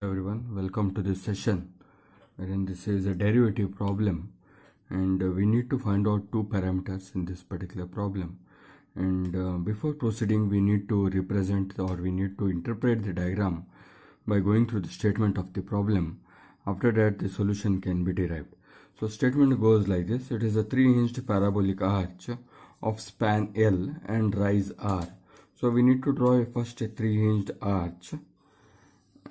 Everyone, welcome to this session wherein this is a derivative problem, and we need to find out two parameters in this particular problem. And before proceeding, we need to represent or we need to interpret the diagram by going through the statement of the problem. After that, the solution can be derived. So statement goes like this: it is a three-hinged parabolic arch of span L and rise R. So we need to draw first a three-hinged arch,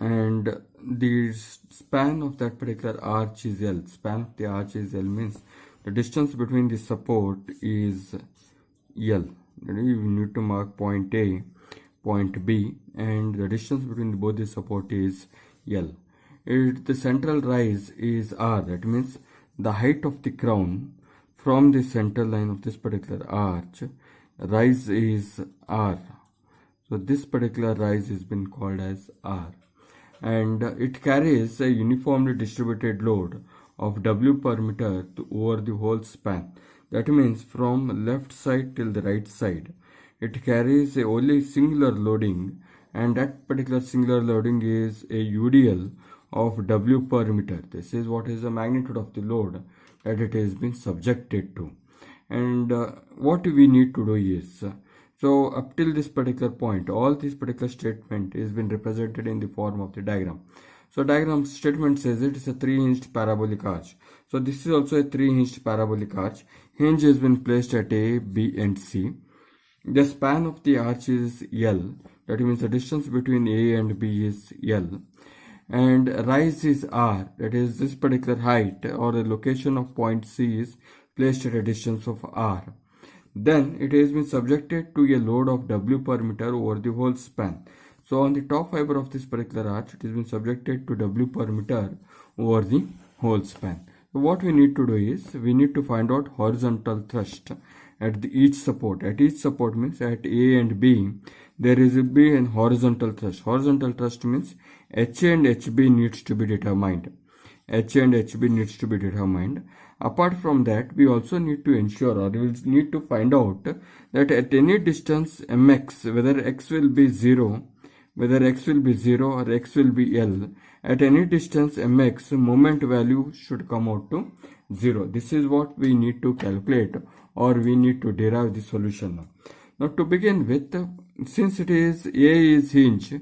and the span of that particular arch is L. Span of the arch is L means the distance between the support is L. We need to mark point A, point B, and the distance between both the support is L. The central rise is R. That means the height of the crown from the center line of this particular arch, rise is R. So this particular rise has been called as R. And it carries a uniformly distributed load of W per meter over the whole span. That means from left side till the right side, it carries only singular loading, and that particular singular loading is a UDL of W per meter. This is what is the magnitude of the load that it has been subjected to. And what we need to do is, so up till this particular point, all this particular statement is been represented in the form of the diagram. So diagram statement says it is a three-hinged parabolic arch. So this is also a three-hinged parabolic arch. Hinge has been placed at A, B and C. The span of the arch is L. That means the distance between A and B is L. And rise is R. That is this particular height or the location of point C is placed at a distance of R. Then it has been subjected to a load of W per meter over the whole span. So on the top fiber of this particular arch, it has been subjected to W per meter over the whole span. So what we need to do is, we need to find out horizontal thrust at each support. At each support means at A and B, there is a B and horizontal thrust. Horizontal thrust means HA and HB needs to be determined. HA and HB needs to be determined. Apart from that, we also need to ensure, or we will need to find out that at any distance mx, whether x will be 0, whether x will be 0 or x will be L, at any distance mx, moment value should come out to 0. This is what we need to calculate, or we need to derive the solution now. Now to begin with, since it is A is hinge,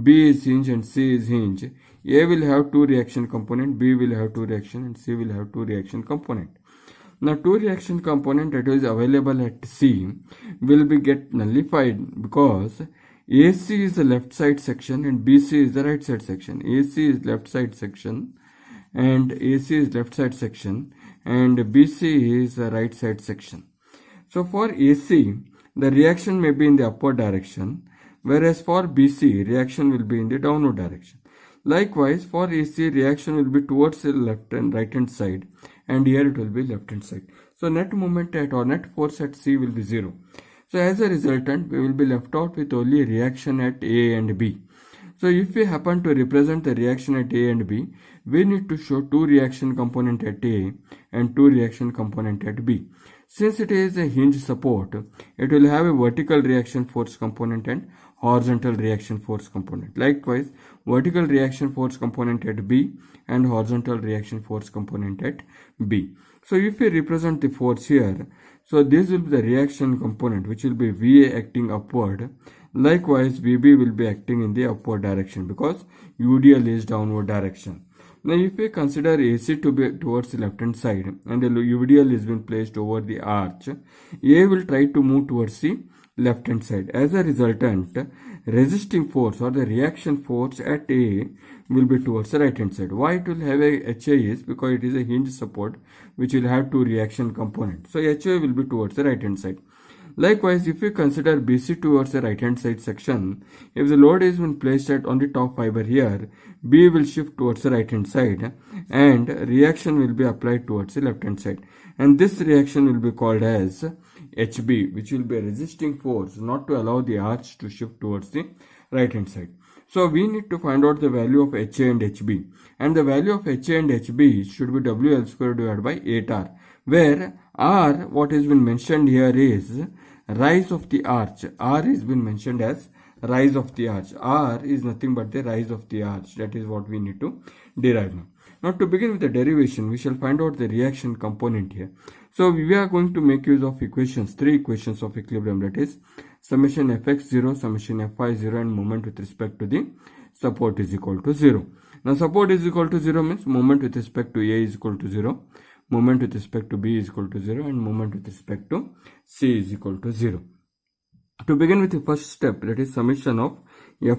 B is hinge and C is hinge, A will have two reaction component, B will have two reaction and C will have two reaction component. Now two reaction component that is available at C will be get nullified because AC is the left side section and BC is the right side section. AC is left side section and AC is left side section and BC is the right side section. So for AC, the reaction may be in the upward direction, whereas for BC, reaction will be in the downward direction. Likewise, for AC, reaction will be towards the left and right hand side, and here it will be left hand side. So net moment at or net force at C will be 0. So as a resultant, we will be left out with only reaction at A and B. So if we happen to represent the reaction at A and B, we need to show two reaction component at A and two reaction component at B. Since it is a hinge support, it will have a vertical reaction force component and horizontal reaction force component. Likewise, vertical reaction force component at B and horizontal reaction force component at B. So if we represent the force here, so this will be the reaction component which will be VA acting upward. Likewise, VB will be acting in the upward direction because UDL is downward direction. Now if we consider AC to be towards the left hand side and the UDL is been placed over the arch, A will try to move towards the left hand side. As a resultant, resisting force or the reaction force at A will be towards the right hand side. Why it will have a HA is because it is a hinge support which will have two reaction components. So HA will be towards the right hand side. Likewise, if we consider BC towards the right hand side section, if the load is been placed on the top fiber here, B will shift towards the right hand side and reaction will be applied towards the left hand side. And this reaction will be called as HB, which will be a resisting force not to allow the arch to shift towards the right hand side. So we need to find out the value of HA and HB. And the value of HA and HB should be WL square divided by 8R, where R, what has been mentioned here is rise of the arch. R has been mentioned as rise of the arch. R is nothing but the rise of the arch. That is what we need to derive now. Now to begin with the derivation, we shall find out the reaction component here. So we are going to make use of equations, three equations of equilibrium, that is summation fx0, summation fy0, and moment with respect to the support is equal to 0. Now support is equal to 0 means moment with respect to A is equal to 0, moment with respect to B is equal to 0, and moment with respect to C is equal to 0. To begin with the first step, that is summation of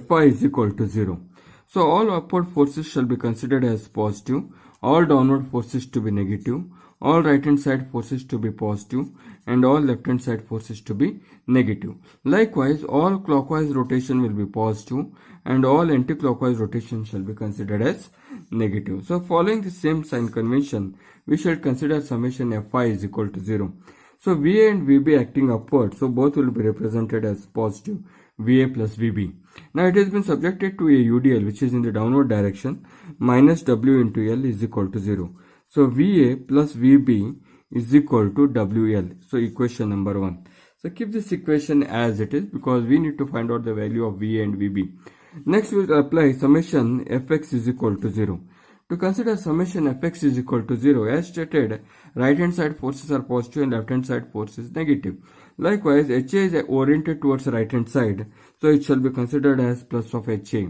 Fy is equal to 0. So all upward forces shall be considered as positive, all downward forces to be negative, all right hand side forces to be positive, and all left hand side forces to be negative. Likewise, all clockwise rotation will be positive and all anti-clockwise rotation shall be considered as negative. So following the same sign convention, we shall consider summation Fy is equal to 0. So VA and VB acting upward, so both will be represented as positive, VA plus VB. Now it has been subjected to a UDL which is in the downward direction, minus W into L is equal to 0. So VA plus VB is equal to WL. So equation number 1. So keep this equation as it is because we need to find out the value of VA and VB. Next we will apply summation Fx is equal to 0. To consider summation Fx is equal to 0, as stated, right hand side forces are positive and left hand side force is negative. Likewise, HA is oriented towards the right hand side, so it shall be considered as plus of HA.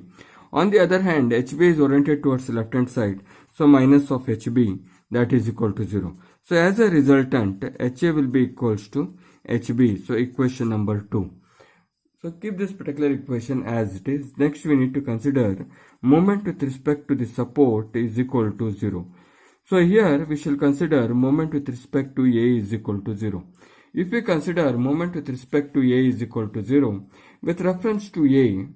On the other hand, HB is oriented towards the left hand side, so minus of HB, that is equal to 0. So as a resultant, HA will be equals to HB, so equation number 2. So keep this particular equation as it is. Next we need to consider moment with respect to the support is equal to 0. So here we shall consider moment with respect to A is equal to 0. If we consider moment with respect to A is equal to 0, with reference to A,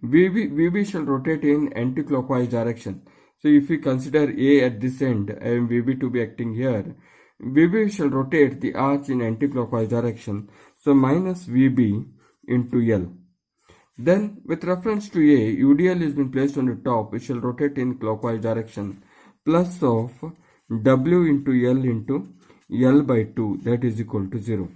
VB shall rotate in anti-clockwise direction. So if we consider A at this end and VB to be acting here, VB shall rotate the arch in anti-clockwise direction. So minus VB into L. Then with reference to A, UDL has been placed on the top, it shall rotate in clockwise direction, plus of W into L into L by 2, that is equal to 0.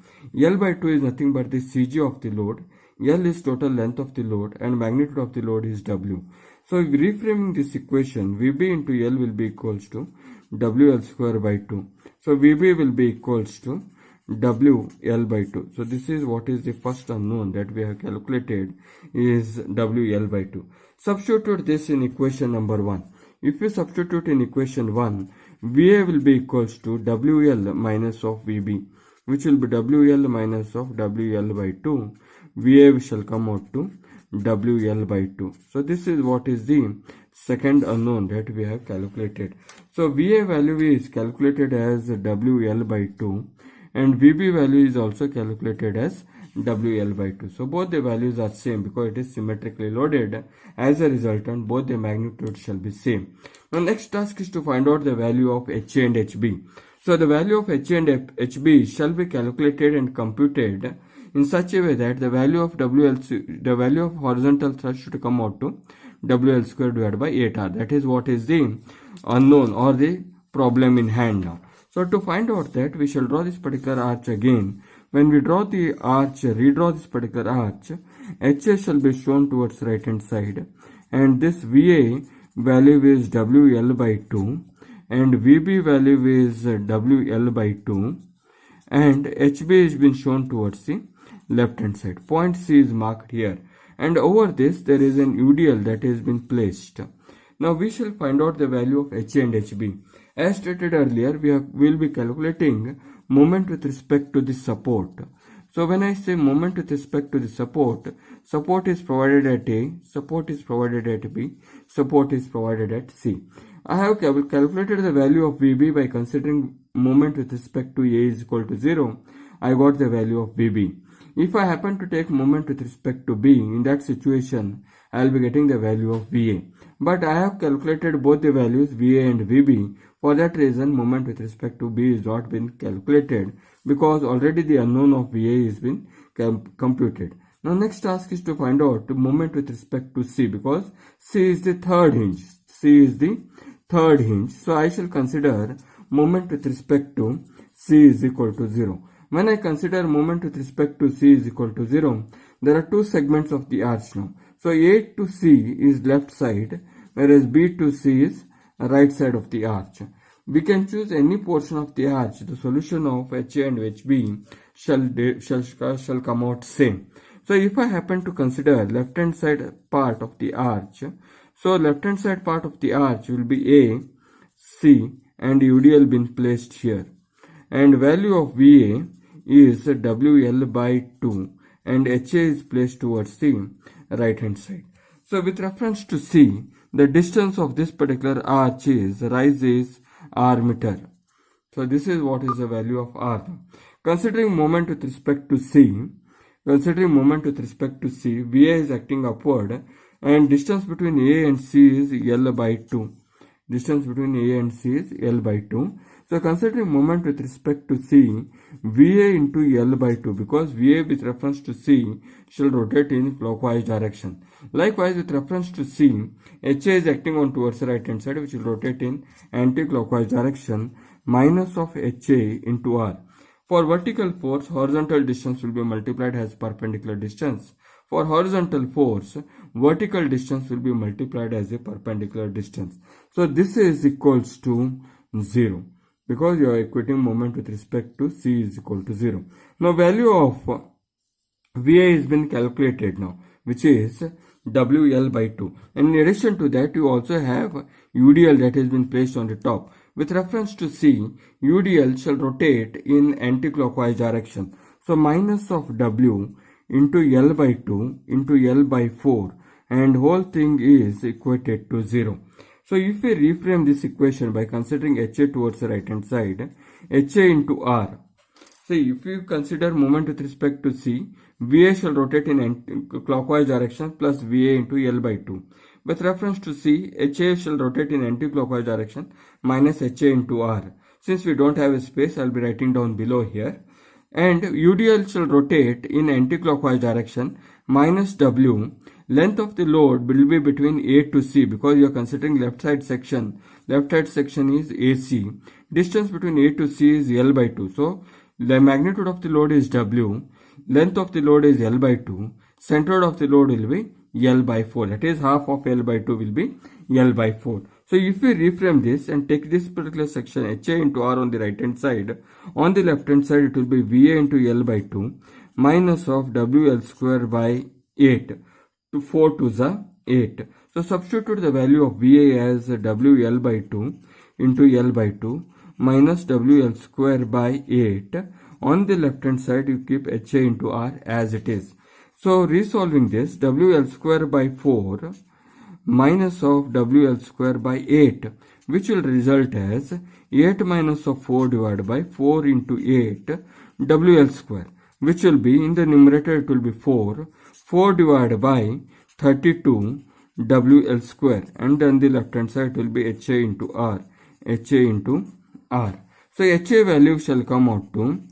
L by 2 is nothing but the CG of the load, L is total length of the load and magnitude of the load is W. So reframing this equation, VB into L will be equals to WL square by 2. So VB will be equals to WL by 2. So this is what is the first unknown that we have calculated is WL by 2. Substitute this in equation number 1. If we substitute in equation 1, VA will be equals to WL minus of VB, which will be WL minus of WL by 2. VA shall come out to WL by 2. So this is what is the second unknown that we have calculated. So VA value is calculated as WL by 2 and VB value is also calculated as WL by 2. So both the values are same because it is symmetrically loaded. As a resultant, both the magnitude shall be same. Now next task is to find out the value of HA and HB. So the value of HA and HB shall be calculated and computed in such a way that the value of the value of horizontal thrust should come out to WL square divided by 8R. That is what is the unknown or the problem in hand now. So to find out that, we shall draw this particular arch again. When we draw the arch, redraw this particular arch, HA shall be shown towards right hand side and this VA value is WL by 2 and VB value is WL by 2 and HB has been shown towards the left hand side. Point C is marked here and over this there is an UDL that has been placed. Now we shall find out the value of HA and HB. As stated earlier, we will be calculating moment with respect to the support. So when I say moment with respect to the support is provided at A, support is provided at B, support is provided at C. I have calculated the value of VB by considering moment with respect to A is equal to 0. I got the value of VB. If I happen to take moment with respect to B, in that situation, I will be getting the value of VA. But I have calculated both the values VA and VB. For that reason, moment with respect to B is not been calculated because already the unknown of VA is been computed. Now next task is to find out the moment with respect to C because C is the third hinge. C is the third hinge. So I shall consider moment with respect to C is equal to 0. When I consider moment with respect to C is equal to 0, there are two segments of the arch now. So A to C is left side, whereas B to C is right side of the arch. We can choose any portion of the arch. The solution of HA and HB shall come out same. So if I happen to consider left hand side part of the arch, so left hand side part of the arch will be A, C and UDL been placed here. And value of VA is WL by 2 and HA is placed towards the right hand side. So with reference to C, the distance of this particular arch is rise is R meter. So this is what is the value of R. Considering moment with respect to C, VA is acting upward and distance between A and C is L by 2. Distance between A and C is L by 2. So considering moment with respect to C, VA into L by 2, because VA with reference to C shall rotate in clockwise direction. Likewise with reference to C, HA is acting on towards the right hand side, which will rotate in anti-clockwise direction, minus of HA into R. For vertical force, horizontal distance will be multiplied as perpendicular distance. For horizontal force, vertical distance will be multiplied as a perpendicular distance. So this is equals to 0, because you are equating moment with respect to C is equal to 0. Now value of VA has been calculated now, which is WL by 2. And in addition to that, you also have UDL that has been placed on the top. With reference to C, UDL shall rotate in anti-clockwise direction. So minus of W into L by 2 into L by 4, and whole thing is equated to 0. So if we reframe this equation by considering HA towards the right hand side, HA into R. So if you consider moment with respect to C, VA shall rotate in clockwise direction plus VA into L by 2. With reference to C, HA shall rotate in anti-clockwise direction minus HA into R. Since we don't have a space, I'll be writing down below here. And UDL shall rotate in anti-clockwise direction minus W. Length of the load will be between A to C, because you are considering left side section. Left side section is AC. Distance between A to C is L by 2. So the magnitude of the load is W. Length of the load is L by 2. Center of the load will be L by 4. That is half of L by 2 will be L by 4. So if we reframe this and take this particular section HA into R on the right hand side, on the left hand side it will be VA into L by 2 minus of WL square by 8. To 4 to the 8. So substitute the value of VA as WL by 2 into L by 2 minus WL square by 8. On the left hand side you keep HA into R as it is. So resolving this, WL square by 4 minus of WL square by 8, which will result as 8 minus of 4 divided by 4 into 8 WL square, which will be in the numerator it will be 4 divided by 32 WL square, and then the left hand side will be HA into R. So HA value shall come out to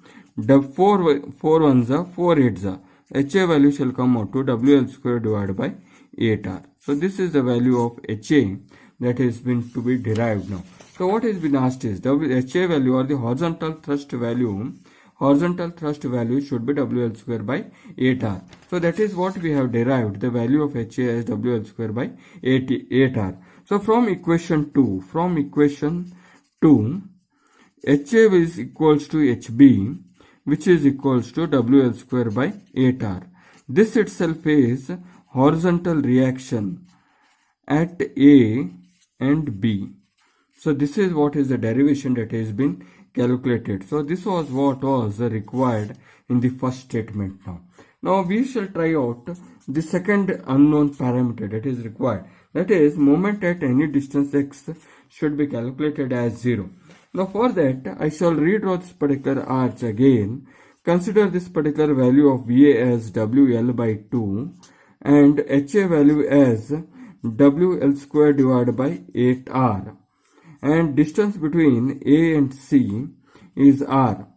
4 ones are 4 8s are. HA value shall come out to WL square divided by 8R. So this is the value of HA that has been to be derived now. So what has been asked is HA value, or the horizontal thrust value. Horizontal thrust value should be WL square by 8R. So that is what we have derived, the value of HA as WL square by 8R. So from equation 2, HA is equals to HB, which is equals to WL square by 8R. This itself is horizontal reaction at A and B. So this is what is the derivation that has been calculated. So this was what was required in the first statement now. Now we shall try out the second unknown parameter that is required. That is, moment at any distance x should be calculated as 0. Now for that, I shall redraw this particular arch again. Consider this particular value of VA as WL by 2 and HA value as WL square divided by 8R. And distance between A and C is R.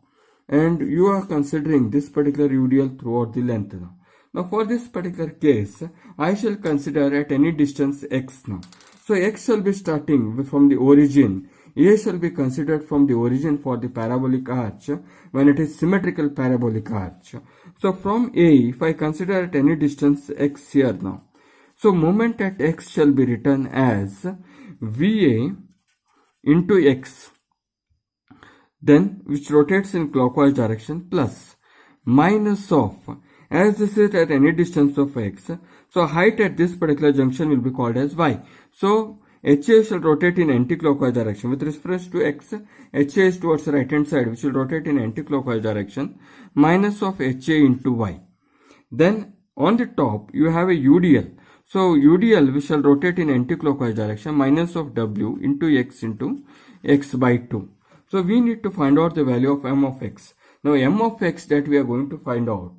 And you are considering this particular UDL throughout the length now. Now for this particular case, I shall consider at any distance x now. So x shall be starting from the origin A shall be considered from the origin for the parabolic arch when it is symmetrical parabolic arch. So from A, if I consider at any distance x here now, so moment at x shall be written as VA into x, then which rotates in clockwise direction, plus minus of, as this is at any distance of x, so height at this particular junction will be called as y. So HA shall rotate in anti-clockwise direction. With reference to x, HA is towards the right hand side, which will rotate in anti-clockwise direction, minus of HA into y. Then on the top you have a UDL. So UDL we shall rotate in anti-clockwise direction, minus of W into x by 2. So we need to find out the value of m of x. Now m of x that we are going to find out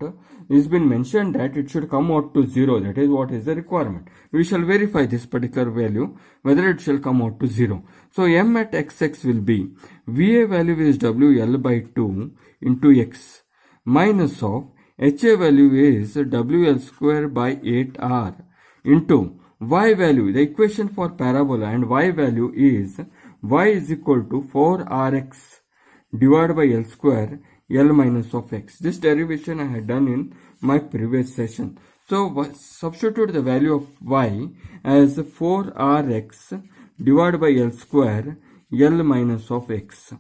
is been mentioned that it should come out to 0. That is what is the requirement. We shall verify this particular value whether it shall come out to 0. So m at xx will be VA value is WL by 2 into x, minus of HA value is WL square by 8R into y value, the equation for parabola, and y value is y is equal to 4Rx divided by L square L minus of x. This derivation I had done in my previous session. So substitute the value of y as 4Rx divided by L square L minus of x.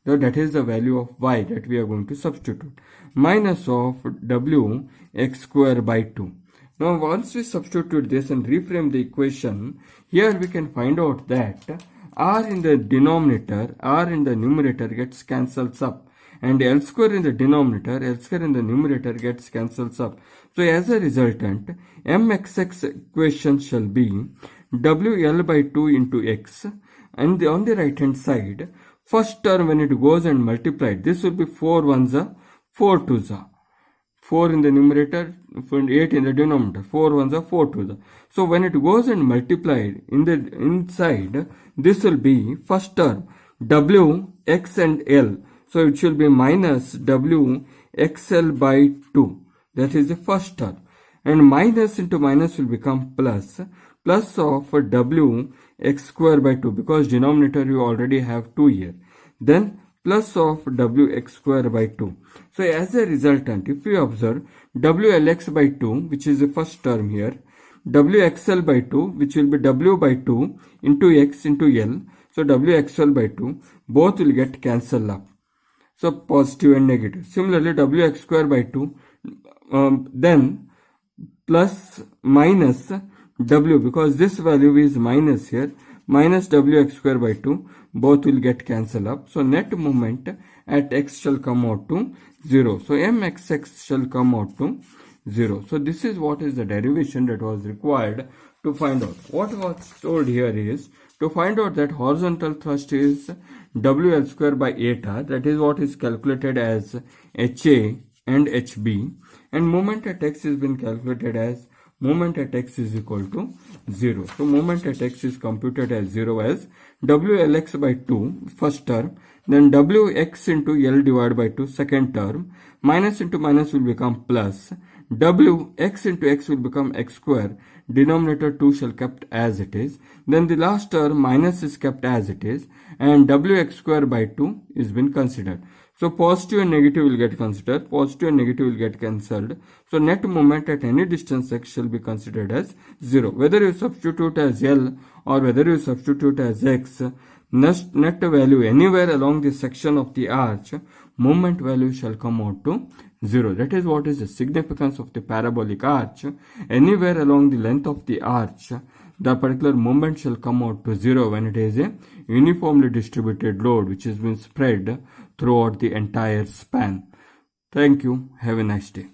So that is the value of y that we are going to substitute, minus of W x square by 2. Now once we substitute this and reframe the equation, here we can find out that r in the denominator, r in the numerator gets cancels up, and L square in the denominator, L square in the numerator gets cancels up. So as a resultant, mxx equation shall be WL by 2 into x, and on the right hand side, first term when it goes and multiplied, this will be 4 ones are 4 twos are 4 in the numerator, 8 in the denominator, 4 ones are 4 twos are. So when it goes and multiplied in the inside, this will be first term W, x and L. So it should be minus W XL by 2. That is the first term. And minus into minus will become plus. Plus of W x square by 2, because denominator you already have 2 here. Then plus of W x square by 2. So as a resultant, if we observe WLX by 2, which is the first term here, WXL by 2, which will be W by 2 into X into L. So WXL by 2, both will get cancelled up. So positive and negative. Similarly, Wx square by 2, then plus minus W, because this value is minus here, minus Wx square by 2, both will get cancelled up. So net moment at x shall come out to 0. So mxx shall come out to 0. So this is what is the derivation that was required to find out. What was told here is to find out that horizontal thrust is WL square by 8R, that is what is calculated as HA and HB, and moment at x has been calculated as moment at x is equal to 0. So moment at x is computed as 0 as WLX by 2 first term, then WX into L divided by 2 second term, minus into minus will become plus, Wx into x will become x square, denominator 2 shall kept as it is, then the last term minus is kept as it is, and Wx square by 2 is been considered. So positive and negative will get considered, positive and negative will get cancelled. So net moment at any distance x shall be considered as 0. Whether you substitute as L or whether you substitute as x, net value anywhere along the section of the arch, moment value shall come out to 0. That is what is the significance of the parabolic arch. Anywhere along the length of the arch, the particular moment shall come out to 0 when it is a uniformly distributed load which has been spread throughout the entire span. Thank you. Have a nice day.